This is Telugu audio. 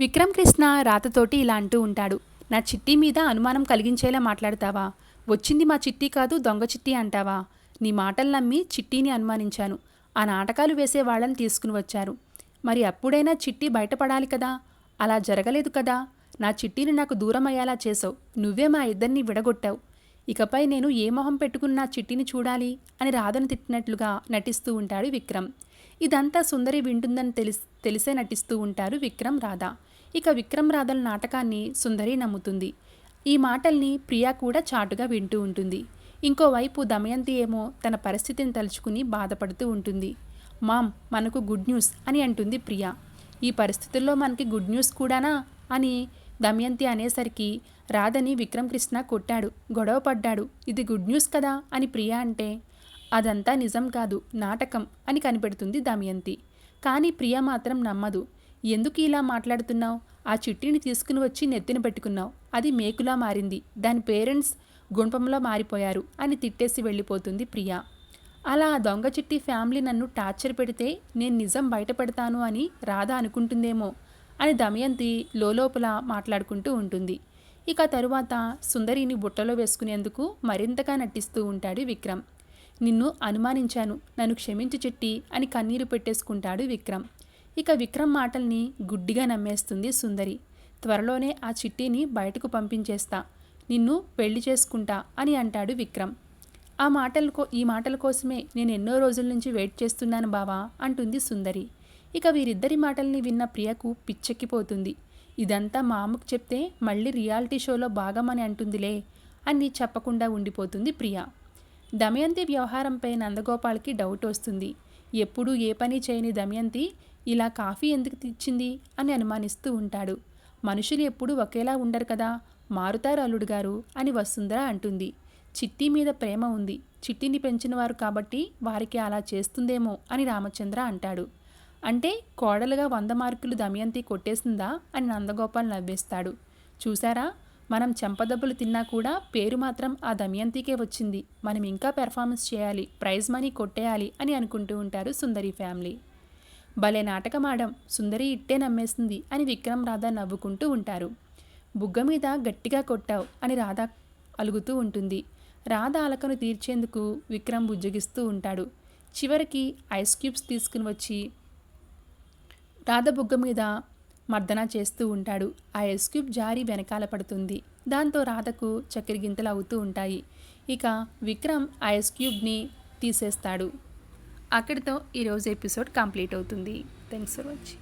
విక్రమ్ కృష్ణ రాతతోటి ఇలా అంటూ ఉంటాడు. నా చిట్టి మీద అనుమానం కలిగించేలా మాట్లాడతావా? వచ్చింది మా చిట్టి కాదు దొంగ చిట్టి అంటావా? నీ మాటలు నమ్మి చిట్టిని అనుమానించాను. ఆ నాటకాలు వేసే వాళ్ళని తీసుకుని వచ్చారు. మరి అప్పుడైనా చిట్టి బయటపడాలి కదా. అలా జరగలేదు కదా. నా చిట్టిని నాకు దూరం అయ్యేలా చేసావు. నువ్వే మా ఇద్దరిని విడగొట్టావు. ఇకపై నేను ఏ మొహం పెట్టుకుని నా చిట్టిని చూడాలి అని రాధను తిట్టినట్లుగా నటిస్తూ ఉంటాడు విక్రమ్. ఇదంతా సుందరి వింటుందని తెలిసే నటిస్తూ ఉంటారు విక్రమ్, రాధ. ఇక విక్రమ్ రాధల నాటకాన్ని సుందరి నమ్ముతుంది. ఈ మాటల్ని ప్రియా కూడా చాటుగా వింటూ ఉంటుంది. ఇంకోవైపు దమయంతి ఏమో తన పరిస్థితిని తలుచుకుని బాధపడుతూ ఉంటుంది. మామ్, మనకు గుడ్ న్యూస్ అని అంటుంది ప్రియా. ఈ పరిస్థితుల్లో మనకి గుడ్ న్యూస్ కూడానా అని దమయంతి అనేసరికి రాధని విక్రమ్ కృష్ణ కొట్టాడు, గొడవ పడ్డాడు, ఇది గుడ్ న్యూస్ కదా అని ప్రియా అంటే అదంతా నిజం కాదు, నాటకం అని కనిపెడుతుంది దమయంతి. కానీ ప్రియా మాత్రం నమ్మదు. ఎందుకు ఇలా మాట్లాడుతున్నావు? ఆ చిట్టిని తీసుకుని వచ్చి నెత్తిన పెట్టుకున్నావు. అది మేకులా మారింది. దాని పేరెంట్స్ గుణపంలో మారిపోయారు అని తిట్టేసి వెళ్ళిపోతుంది ప్రియా. అలా ఆ దొంగ చిట్టి ఫ్యామిలీ నన్ను టార్చర్ పెడితే నేను నిజం బయట పెడతాను అని రాధ అనుకుంటుందేమో అని దమయంతి లోపల మాట్లాడుకుంటూ ఉంటుంది. ఇక తరువాత సుందరిని బుట్టలో వేసుకునేందుకు మరింతగా నటిస్తూ ఉంటాడు విక్రమ్. నిన్ను అనుమానించాను, నన్ను క్షమించు చిట్టి అని కన్నీరు పెట్టేసుకుంటాడు విక్రమ్. ఇక విక్రమ్ మాటల్ని గుడ్డిగా నమ్మేస్తుంది సుందరి. త్వరలోనే ఆ చిట్టిని బయటకు పంపించేస్తా, నిన్ను పెళ్లి చేసుకుంటా అని అంటాడు విక్రమ్. ఈ మాటల కోసమే నేను ఎన్నో రోజుల నుంచి వెయిట్ చేస్తున్నాను బావా అంటుంది సుందరి. ఇక వీరిద్దరి మాటల్ని విన్న ప్రియకు పిచ్చెక్కిపోతుంది. ఇదంతా మా అమ్మకు చెప్తే మళ్ళీ రియాలిటీ షోలో భాగమని అంటుందిలే అని చెప్పకుండా ఉండిపోతుంది ప్రియా. దమయంతి వ్యవహారంపై నందగోపాల్కి డౌట్ వస్తుంది. ఎప్పుడూ ఏ పని చేయని దమయంతి ఇలా కాఫీ ఎందుకు తెచ్చింది అని అనుమానిస్తూ ఉంటాడు. మనుషులు ఎప్పుడూ ఒకేలా ఉండరు కదా, మారుతారు అల్లుడు గారు అని వసుంధర అంటుంది. చిట్టి మీద ప్రేమ ఉంది, చిట్టిని పెంచినవారు కాబట్టి వారికి అలా చేస్తుందేమో అని రామచంద్ర అంటాడు. అంటే కోడలుగా 100 మార్కులు దమయంతి కొట్టేసిందా అని నందగోపాల్ నవ్వేస్తాడు. చూసారా, మనం చెంపదెబ్బలు తిన్నా కూడా పేరు మాత్రం ఆ దమయంతికే వచ్చింది. మనం ఇంకా పెర్ఫార్మెన్స్ చేయాలి, ప్రైజ్ మనీ కొట్టేయాలి అని అనుకుంటూ ఉంటారు సుందరి ఫ్యామిలీ. భలే నాటకమాడం, సుందరి ఇట్టే నమ్మేసింది అని విక్రమ్, రాధ నవ్వుకుంటూ ఉంటారు. బుగ్గ మీద గట్టిగా కొట్టావు అని రాధ అలుగుతూ ఉంటుంది. రాధ అలకను తీర్చేందుకు విక్రమ్ బుజ్జగిస్తూ ఉంటాడు. చివరికి ఐస్ క్యూబ్స్ తీసుకుని వచ్చి రాధ బుగ్గ మీద మర్దన చేస్తూ ఉంటాడు. ఆ ఐస్ క్యూబ్ జారి వెనకాల పడుతుంది. దాంతో రాధకు చక్కెరగింతలు అవుతూ ఉంటాయి. ఇక విక్రమ్ ఆ ఐస్ క్యూబ్ని తీసేస్తాడు. అక్కడితో ఈరోజు ఎపిసోడ్ కంప్లీట్ అవుతుంది. Thanks for watching.